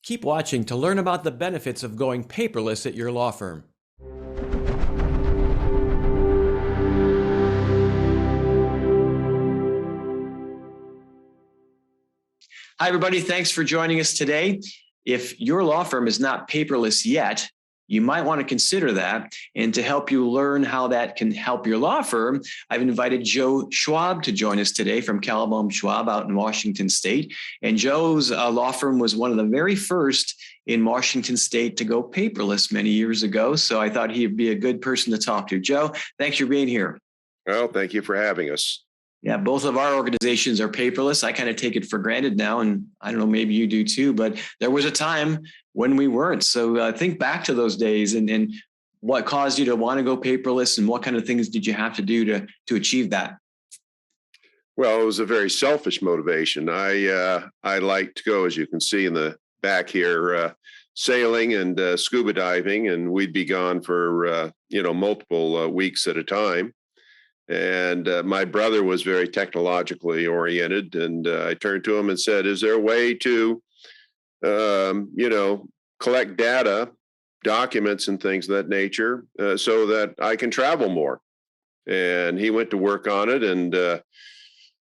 Keep watching to learn about the benefits of going paperless at your law firm. Hi, everybody. Thanks for joining us today. If your law firm is not paperless yet, you might want to consider that. And to help you learn how that can help your law firm, I've invited Joe Schwab to join us today from Calabom Schwab out in Washington State. And Joe's law firm was one of the very first in Washington State to go paperless many years ago. So I thought he'd be a good person to talk to. Joe, thanks for being here. Well, thank you for having us. Yeah, both of our organizations are paperless. I kind of take it for granted now, and I don't know, maybe you do too, but there was a time when we weren't. So think back to those days and what caused you to want to go paperless, and what kind of things did you have to do to achieve that? Well, it was a very selfish motivation. I like to go, as you can see in the back here, sailing and scuba diving, and we'd be gone for multiple weeks at a time. And my brother was very technologically oriented, and I turned to him and said, "Is there a way to, collect data, documents, and things of that nature, so that I can travel more?" And he went to work on it, and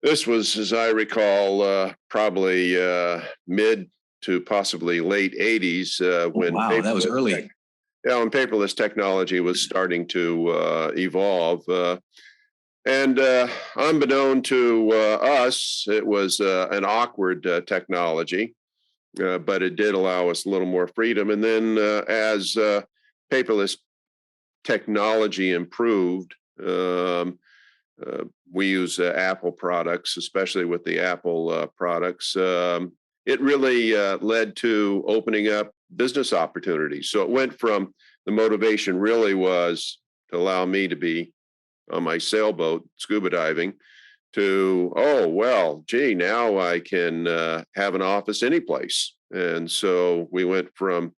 this was, as I recall, probably mid to possibly late '80s when Wow, that was early. when paperless technology was starting to evolve. And unbeknown to us, it was an awkward technology, but it did allow us a little more freedom. And then as paperless technology improved, we use Apple products, especially with the Apple products. It really led to opening up business opportunities. So it went from the motivation really was to allow me to be on my sailboat scuba diving to, oh, well, gee, now I can have an office anyplace. And so we went from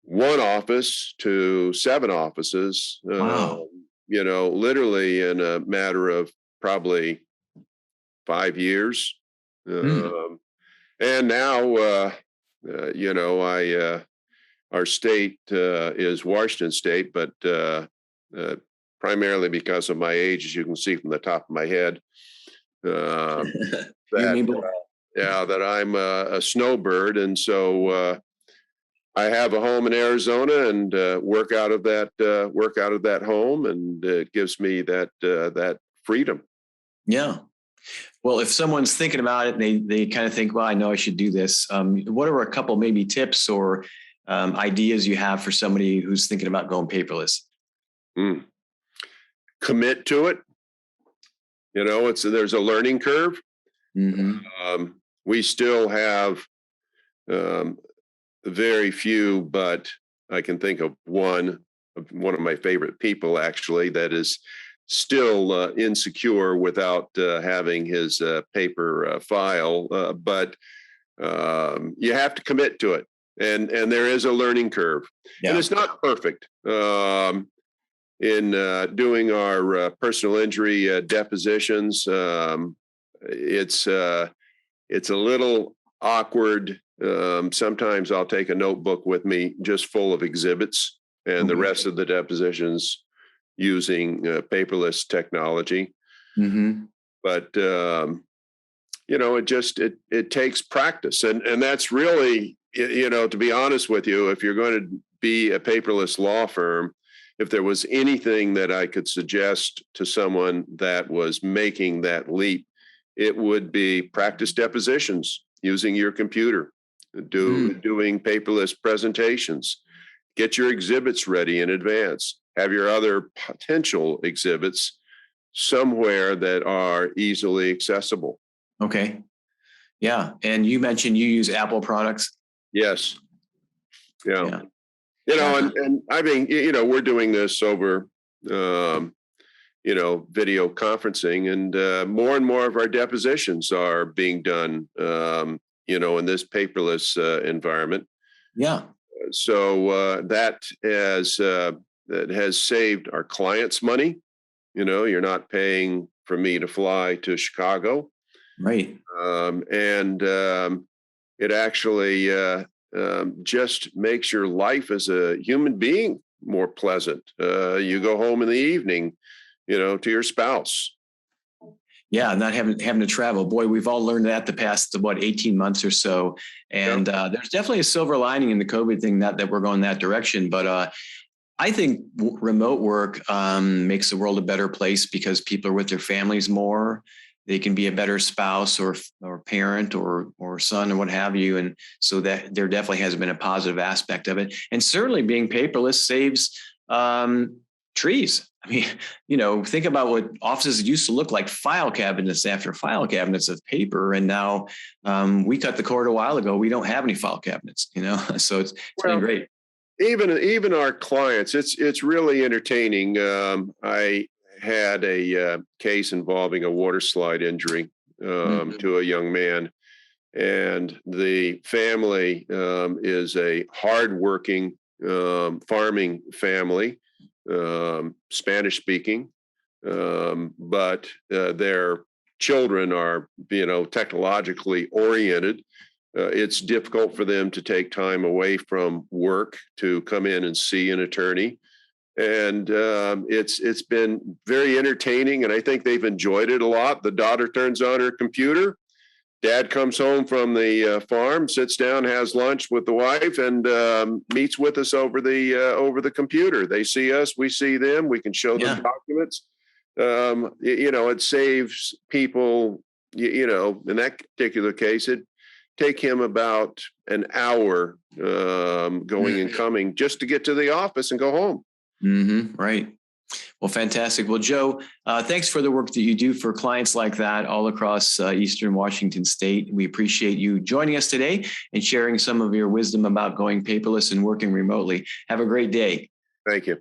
one office to 7 offices, Wow. literally in a matter of probably 5 years. And now, our state is Washington State, but primarily because of my age, as you can see from the top of my head, that I'm a snowbird, and so I have a home in Arizona and work out of that home, and it gives me that freedom. Yeah. Well, if someone's thinking about it, they kind of think, well, I know I should do this. What are a couple maybe tips or ideas you have for somebody who's thinking about going paperless? Commit to it. There's a learning curve. Mm-hmm. We still have very few, but I can think of one of my favorite people, actually, that is still insecure without having his paper file. But you have to commit to it, and there is a learning curve, and it's not perfect. In doing our personal injury depositions, it's a little awkward. Sometimes I'll take a notebook with me just full of exhibits, and the rest of the depositions using paperless technology. Mm-hmm. But it takes practice, and that's really, to be honest with you, if you're going to be a paperless law firm, if there was anything that I could suggest to someone that was making that leap, it would be practice depositions using your computer, doing paperless presentations, get your exhibits ready in advance, have your other potential exhibits somewhere that are easily accessible. Okay. Yeah. And you mentioned you use Apple products. Yes. Yeah. And I mean, we're doing this over, video conferencing, and more of our depositions are being done, in this paperless environment. Yeah. So that has saved our clients money. You're not paying for me to fly to Chicago. Right. And it actually just makes your life as a human being more pleasant. You go home in the evening, to your spouse. Yeah, not having to travel. Boy, we've all learned that the past 18 months or so. And there's definitely a silver lining in the COVID thing that we're going that direction. But I think remote work makes the world a better place because people are with their families more. They can be a better spouse or parent or son or what have you. And so that there definitely has been a positive aspect of it. And certainly being paperless saves trees. I mean, think about what offices used to look like, file cabinets after file cabinets of paper. And now we cut the cord a while ago. We don't have any file cabinets, so it's been great. Even our clients, it's really entertaining. I had a case involving a water slide injury to a young man, and the family is a hardworking farming family, Spanish speaking, but their children are technologically oriented. It's difficult for them to take time away from work to come in and see an attorney. And it's been very entertaining, and I think they've enjoyed it a lot. The daughter turns on her computer. Dad comes home from the farm, sits down, has lunch with the wife, and meets with us over the computer. They see us, we see them. We can show them documents. It saves people. In that particular case, it take him about an hour going and coming just to get to the office and go home. Right. Well, fantastic. Well, Joe, thanks for the work that you do for clients like that all across Eastern Washington State. We appreciate you joining us today and sharing some of your wisdom about going paperless and working remotely. Have a great day. Thank you.